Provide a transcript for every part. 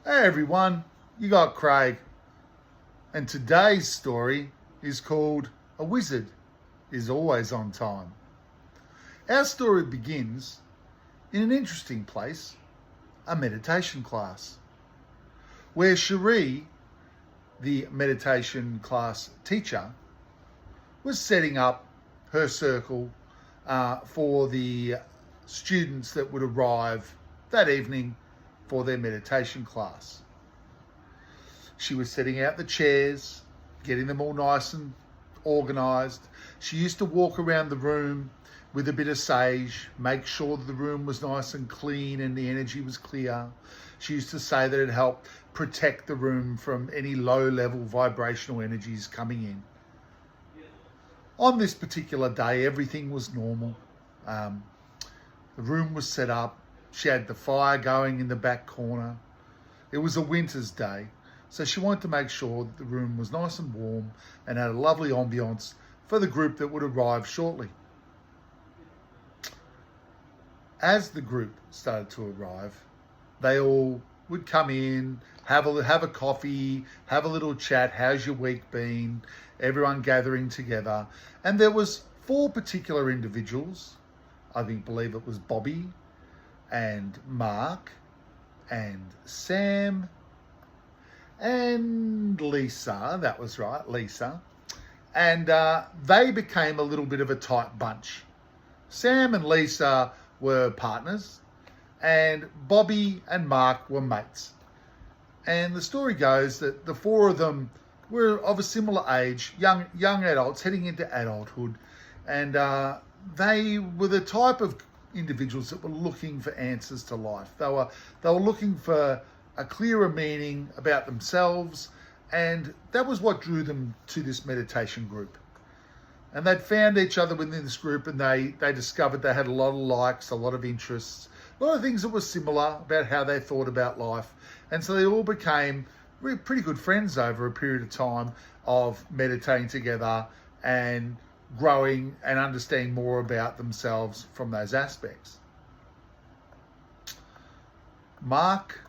Hey everyone, you got Craig, and today's story is called A Wizard is Always on Time. Our story begins in an interesting place, a meditation class, where Cherie, the meditation class teacher, was setting up her circle for the students that would arrive that evening for their meditation class. She was setting out the chairs, getting them all nice and organised. She used to walk around the room with a bit of sage, make sure that the room was nice and clean and the energy was clear. She used to say that it helped protect the room from any low-level vibrational energies coming in. On this particular day, everything was normal. The room was set up. She had the fire going in the back corner. It was a winter's day, so she wanted to make sure that the room was nice and warm and had a lovely ambience for the group that would arrive shortly. As the group started to arrive, they all would come in, have a coffee, have a little chat. How's your week been? Everyone gathering together. And there was 4 particular individuals. I believe it was Bobby and Mark and Sam and Lisa. That was right, Lisa. And they became a little bit of a tight bunch. Sam and Lisa were partners and Bobby and Mark were mates. And the story goes that the 4 of them were of a similar age, young adults heading into adulthood, and they were the type of individuals that were looking for answers to life. They were looking for a clearer meaning about themselves, and that was what drew them to this meditation group. And they'd found each other within this group, and they discovered they had a lot of likes, a lot of interests, a lot of things that were similar about how they thought about life. And so they all became pretty good friends over a period of time of meditating together and growing and understanding more about themselves from those aspects. Mark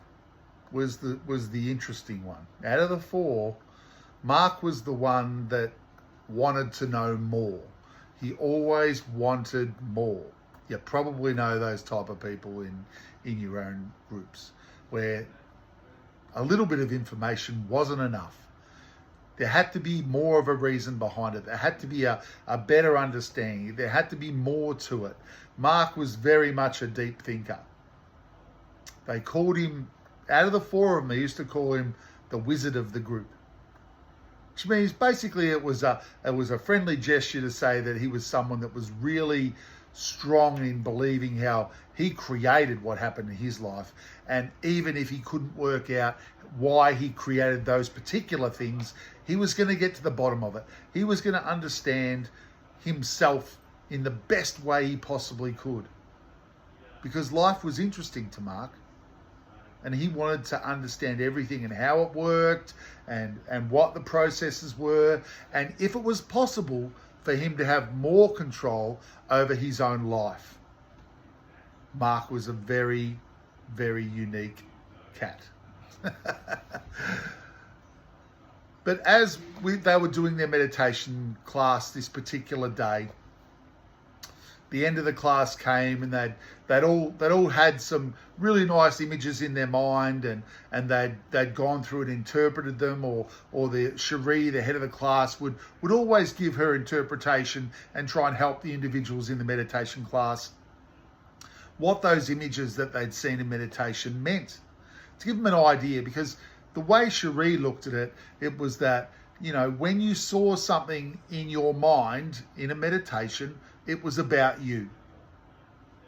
was the interesting one. Out of the 4, Mark was the one that wanted to know more. He always wanted more. You probably know those type of people in your own groups, where a little bit of information wasn't enough. There had to be more of a reason behind it. There had to be a better understanding. There had to be more to it. Mark was very much a deep thinker. They called him, out of the 4 of them, they used to call him the wizard of the group. Which means basically it was a friendly gesture to say that he was someone that was really strong in believing how he created what happened in his life. And even if he couldn't work out why he created those particular things, he was going to get to the bottom of it. He was going to understand himself in the best way he possibly could. Because life was interesting to Mark, and he wanted to understand everything and how it worked and what the processes were, and if it was possible for him to have more control over his own life. Mark was a very, very unique cat. But as they were doing their meditation class this particular day, the end of the class came, and they'd all had some really nice images in their mind, and they'd gone through and interpreted them, or the Cherie, the head of the class, would always give her interpretation and try and help the individuals in the meditation class what those images that they'd seen in meditation meant, to give them an idea. Because the way Cherie looked at it, it was that, when you saw something in your mind in a meditation, it was about you.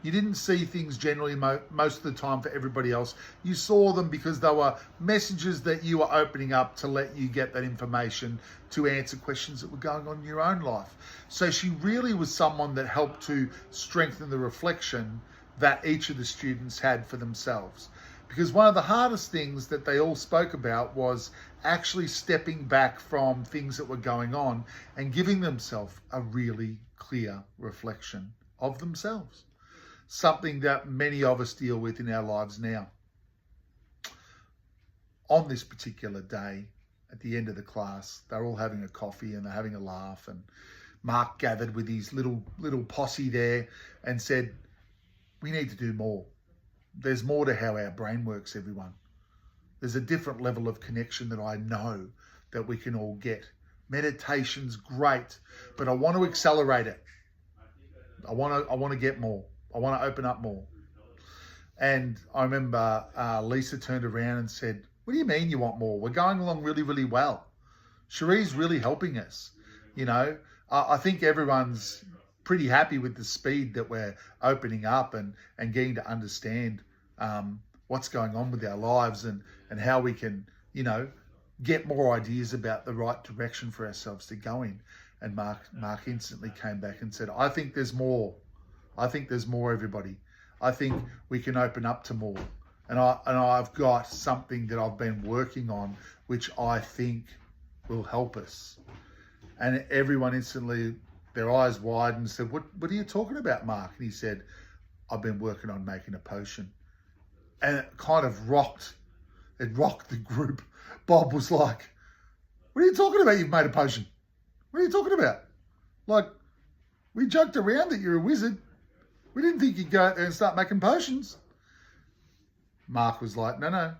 You didn't see things generally most of the time for everybody else. You saw them because they were messages that you were opening up to let you get that information to answer questions that were going on in your own life. So she really was someone that helped to strengthen the reflection that each of the students had for themselves. Because one of the hardest things that they all spoke about was actually stepping back from things that were going on and giving themselves a really clear reflection of themselves. Something that many of us deal with in our lives now. on this particular day, at the end of the class, they're all having a coffee and they're having a laugh, and Mark gathered with his little posse there and said, we need to do more. There's more to how our brain works, everyone. There's a different level of connection that I know that we can all get. Meditation's great, but I want to accelerate it. I want to get more. I want to open up more. And I remember Lisa turned around and said, what do you mean you want more? We're going along really, really well. Cherie's really helping us. You know, I think everyone's pretty happy with the speed that we're opening up and getting to understand what's going on with our lives and how we can, you know, get more ideas about the right direction for ourselves to go in. And Mark instantly came back and said, I think there's more. I think there's more, everybody. I think we can open up to more. And I've got something that I've been working on, which I think will help us. And everyone instantly, their eyes widened and said, what are you talking about, Mark? And he said, I've been working on making a potion. And it kind of rocked the group. Bob was like, what are you talking about? You've made a potion. What are you talking about? Like, we joked around that you're a wizard. We didn't think you'd go out there and start making potions. Mark was like, no.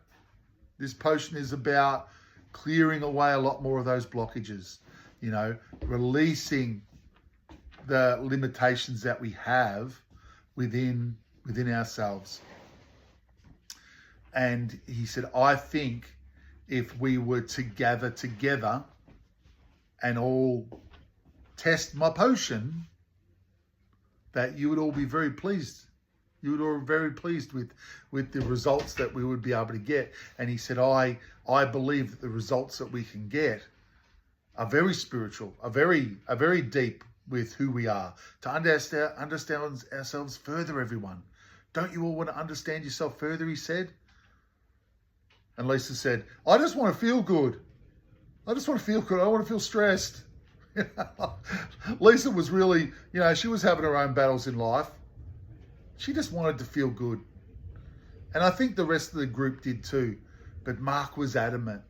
This potion is about clearing away a lot more of those blockages, you know, releasing the limitations that we have within ourselves. And he said, I think if we were to gather together and all test my potion, that you would all be very pleased. You would all be very pleased with the results that we would be able to get. And he said, I believe that the results that we can get are very spiritual, are very deep with who we are. To understand ourselves further, everyone. Don't you all want to understand yourself further, he said. And Lisa said, I just want to feel good. I just want to feel good. I don't want to feel stressed. Lisa was really, you know, she was having her own battles in life. She just wanted to feel good. And I think the rest of the group did too. But Mark was adamant.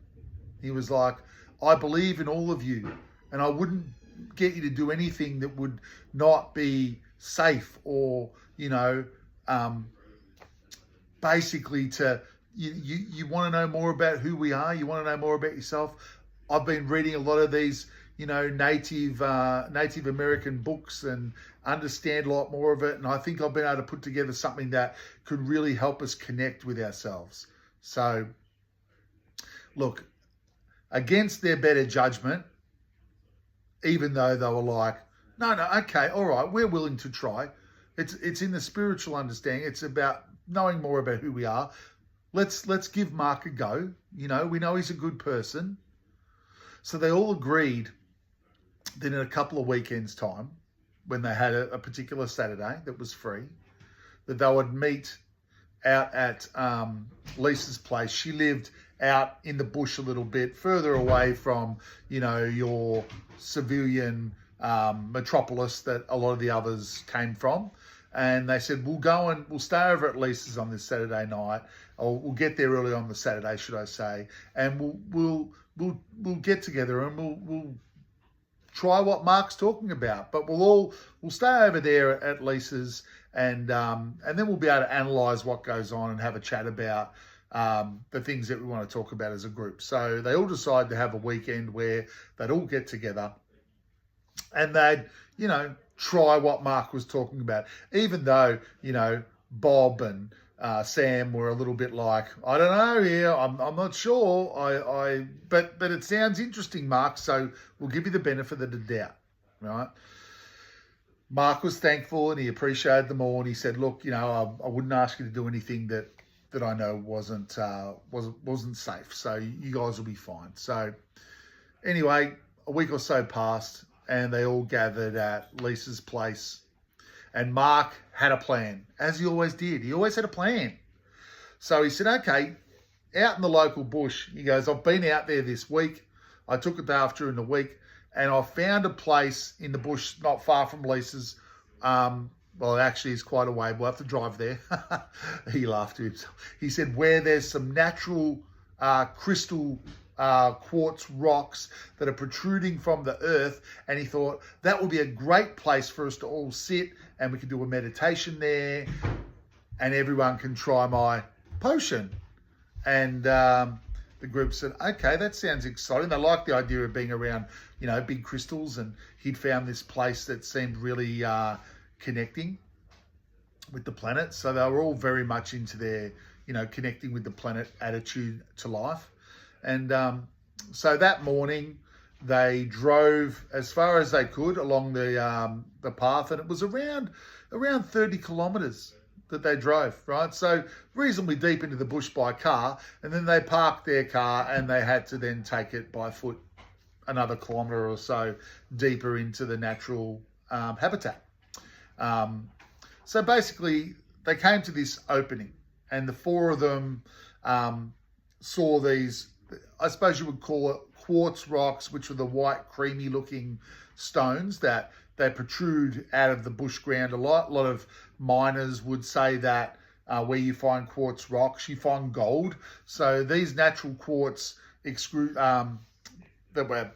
He was like, I believe in all of you. And I wouldn't get you to do anything that would not be safe or, you know, basically to, you want to know more about who we are. You want to know more about yourself. I've been reading a lot of these, you know, Native American books and understand a lot more of it. And I think I've been able to put together something that could really help us connect with ourselves. So, look, against their better judgment, even though they were like, no, okay, all right, we're willing to try. It's in the spiritual understanding. It's about knowing more about who we are. Let's give Mark a go. You know, we know he's a good person. So they all agreed that in a couple of weekends' time, when they had a particular Saturday that was free, that they would meet out at Lisa's place. She lived out in the bush a little bit, further away from, you know, your civilian metropolis that a lot of the others came from. And they said, we'll stay over at Lisa's on this Saturday night, or we'll get there early on the Saturday, should I say, and we'll get together and we'll try what Mark's talking about. But we'll stay over there at Lisa's, and then we'll be able to analyse what goes on and have a chat about the things that we want to talk about as a group. So they all decided to have a weekend where they'd all get together and they'd, you know, try what Mark was talking about, even though, you know, Bob and Sam were a little bit like, I don't know here, I'm not sure, but it sounds interesting, Mark, so we'll give you the benefit of the doubt, right? Mark was thankful and he appreciated them all, and he said, look, you know, I wouldn't ask you to do anything that I know wasn't safe, so you guys will be fine. So anyway, a week or so passed, and they all gathered at Lisa's place. And Mark had a plan, as he always did. He always had a plan. So he said, okay, out in the local bush, he goes, I've been out there this week. I took a day off during the week, and I found a place in the bush not far from Lisa's. Well, actually, it's quite a way. We'll have to drive there. He laughed to himself. He said, where there's some natural crystal quartz rocks that are protruding from the earth, and he thought that would be a great place for us to all sit, and we could do a meditation there, and everyone can try my potion. And the group said, okay, that sounds exciting. They liked the idea of being around, big crystals, and he'd found this place that seemed really connecting with the planet. So they were all very much into their, connecting with the planet attitude to life. And so that morning they drove as far as they could along the path, and it was around 30 kilometres that they drove, right? So reasonably deep into the bush by car, and then they parked their car and they had to then take it by foot another kilometre or so deeper into the natural habitat. So basically they came to this opening, and the four of them saw these, I suppose you would call it quartz rocks, which were the white creamy looking stones that they protrude out of the bush ground a lot. A lot of miners would say that where you find quartz rocks, you find gold. So these natural quartz that were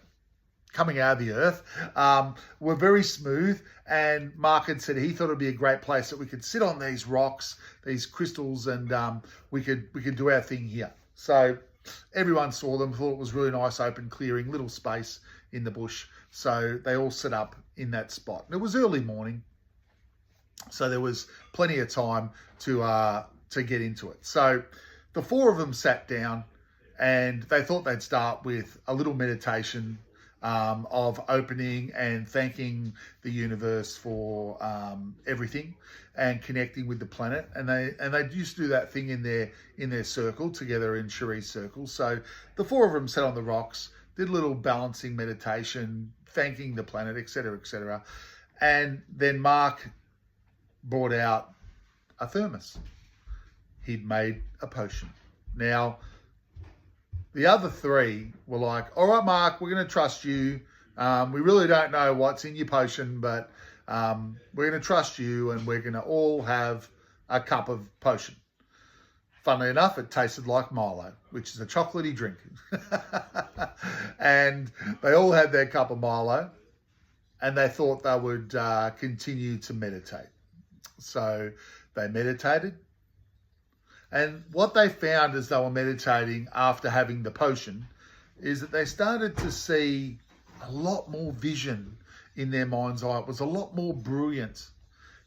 coming out of the earth were very smooth. And Mark had said he thought it'd be a great place that we could sit on these rocks, these crystals, and we could do our thing here. So everyone saw them, thought it was really nice, open clearing, little space in the bush. So they all set up in that spot. And it was early morning, so there was plenty of time to get into it. So the four of them sat down, and they thought they'd start with a little meditation of opening and thanking the universe for everything and connecting with the planet. And they used to do that thing in their circle together, in Cherie's circle. So the four of them sat on the rocks, did a little balancing meditation, thanking the planet, etc., etc. And then Mark brought out a thermos. He'd made a potion. Now, the other three were like, all right, Mark, we're going to trust you. We really don't know what's in your potion, but we're going to trust you, and we're going to all have a cup of potion. Funnily enough, it tasted like Milo, which is a chocolatey drink. And they all had their cup of Milo, and they thought they would continue to meditate. So they meditated. And what they found as they were meditating after having the potion is that they started to see a lot more vision in their mind's eye. It was a lot more brilliant.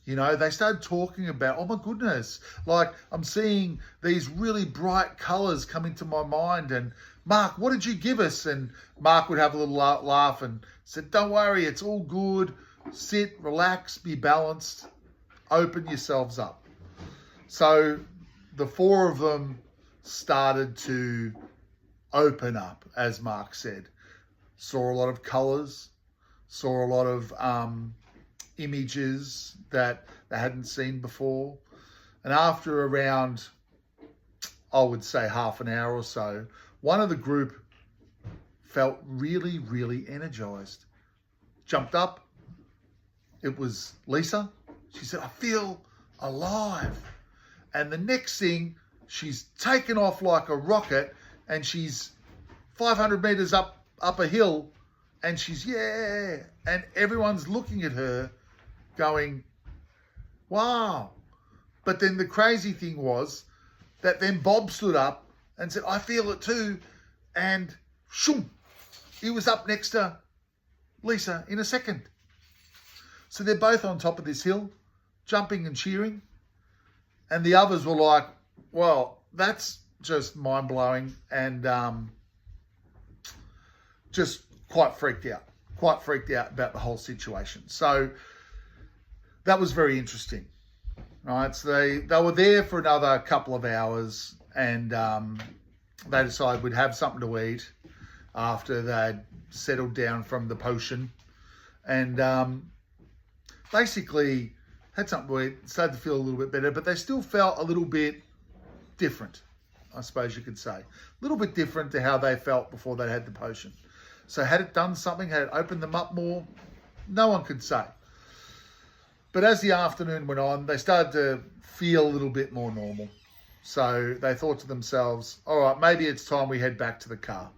They started talking about, oh my goodness, like I'm seeing these really bright colours come into my mind. And Mark, what did you give us? And Mark would have a little laugh and said, don't worry, it's all good. Sit, relax, be balanced, open yourselves up. So the four of them started to open up, as Mark said. Saw a lot of colours, saw a lot of images that they hadn't seen before. And after around, I would say half an hour or so, one of the group felt really, really energized. Jumped up. It was Lisa. She said, I feel alive. And the next thing, she's taken off like a rocket, and she's 500 meters up a hill, and she's, yeah. And everyone's looking at her going, wow. But then the crazy thing was that then Bob stood up and said, I feel it too. And shoom, he was up next to Lisa in a second. So they're both on top of this hill, jumping and cheering. And the others were like, well, that's just mind-blowing, and just quite freaked out about the whole situation. So that was very interesting, right? So they were there for another couple of hours, and they decided we'd have something to eat after they'd settled down from the potion, and basically had something to eat, started to feel a little bit better, but they still felt a little bit different, I suppose you could say. A little bit different to how they felt before they had the potion. So had it done something? Had it opened them up more? No one could say. But as the afternoon went on, they started to feel a little bit more normal. So they thought to themselves, all right, maybe it's time we head back to the car.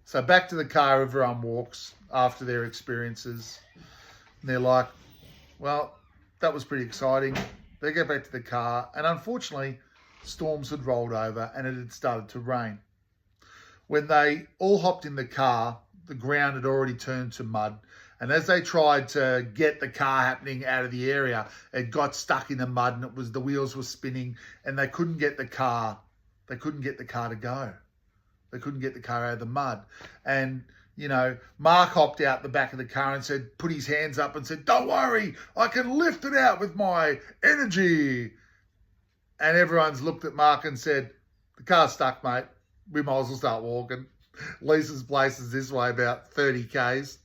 So back to the car, everyone walks after their experiences. And they're like, well, that was pretty exciting. They get back to the car, and unfortunately, storms had rolled over and it had started to rain. When they all hopped in the car, the ground had already turned to mud. And as they tried to get the car happening out of the area, it got stuck in the mud, and the wheels were spinning, and they couldn't get the car. They couldn't get the car to go. They couldn't get the car out of the mud. And, you know, Mark hopped out the back of the car and said, put his hands up and said, don't worry, I can lift it out with my energy. And everyone's looked at Mark and said, the car's stuck, mate. We might as well start walking. Lisa's place is this way, about 30 Ks.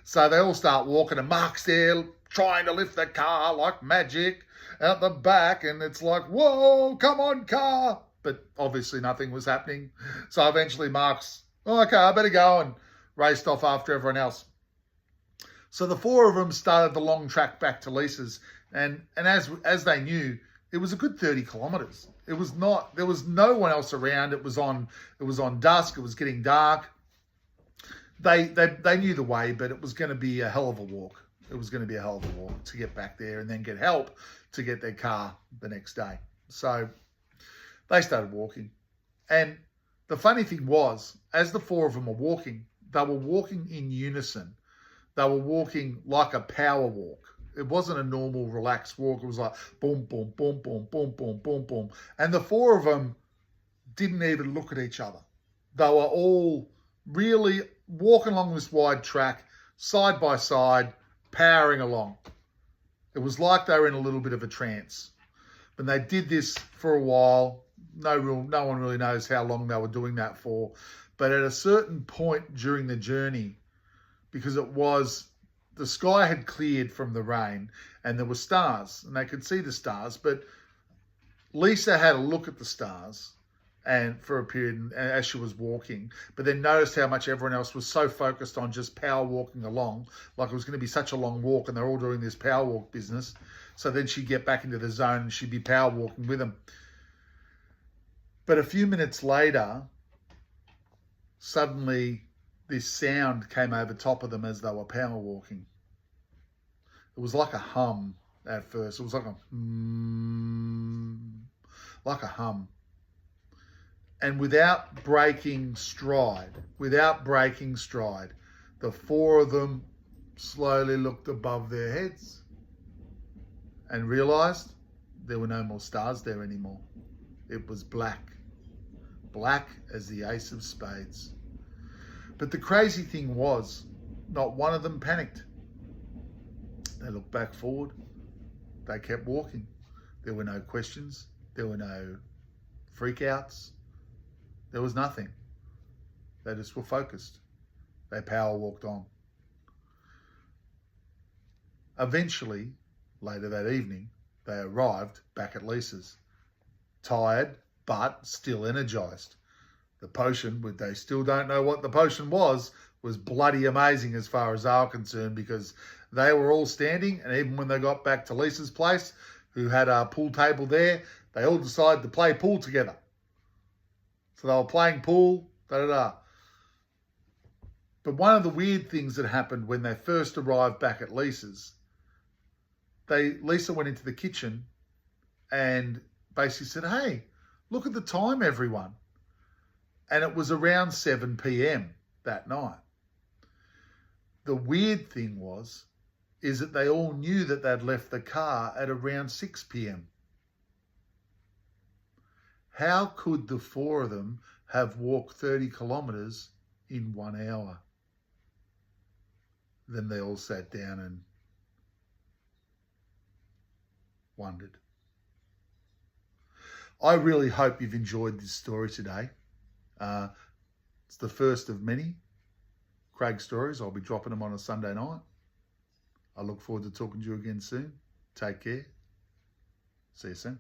So they all start walking, and Mark's there trying to lift the car like magic out the back. And it's like, whoa, come on, car. But obviously nothing was happening. So eventually Mark's, oh, okay, I better go, and raced off after everyone else. So the four of them started the long track back to Lisa's. And as they knew, it was a good 30 kilometres. It was not, there was no one else around. It was on dusk. It was getting dark. They knew the way, but it was going to be a hell of a walk. It was going to be a hell of a walk to get back there and then get help to get their car the next day. So they started walking. And the funny thing was, as the four of them were walking, they were walking in unison. They were walking like a power walk. It wasn't a normal relaxed walk. It was like boom, boom, boom, boom, boom, boom, boom, boom. And the four of them didn't even look at each other. They were all really walking along this wide track, side by side, powering along. It was like they were in a little bit of a trance. But they did this for a while. No one really knows how long they were doing that for. But at a certain point during the journey, because the sky had cleared from the rain and there were stars and they could see the stars, but Lisa had a look at the stars and for a period as she was walking, but then noticed how much everyone else was so focused on just power walking along, like it was going to be such a long walk and they're all doing this power walk business. So then she'd get back into the zone and she'd be power walking with them. But a few minutes later, suddenly this sound came over top of them as they were power walking. It was like a hum at first. It was like a hum. And without breaking stride, the four of them slowly looked above their heads and realized there were no more stars there anymore. It was black as the ace of spades. But the crazy thing was, not one of them panicked. They looked back forward. They kept walking. There were no questions. There were no freakouts. There was nothing. They just were focused. They power walked on. Eventually, later that evening, they arrived back at Lisa's. Tired, but still energized. The potion, they still don't know what the potion was bloody amazing as far as they were concerned, because they were all standing, and even when they got back to Lisa's place, who had a pool table there, they all decided to play pool together. So they were playing pool, But one of the weird things that happened when they first arrived back at Lisa's, Lisa went into the kitchen and basically said, hey, look at the time, everyone. And it was around 7 p.m. that night. The weird thing is that they all knew that they'd left the car at around 6 p.m. How could the four of them have walked 30 kilometres in 1 hour? Then they all sat down and wondered. I really hope you've enjoyed this story today. It's the first of many Craig stories. I'll be dropping them on a Sunday night. I look forward to talking to you again soon. Take care. See you soon.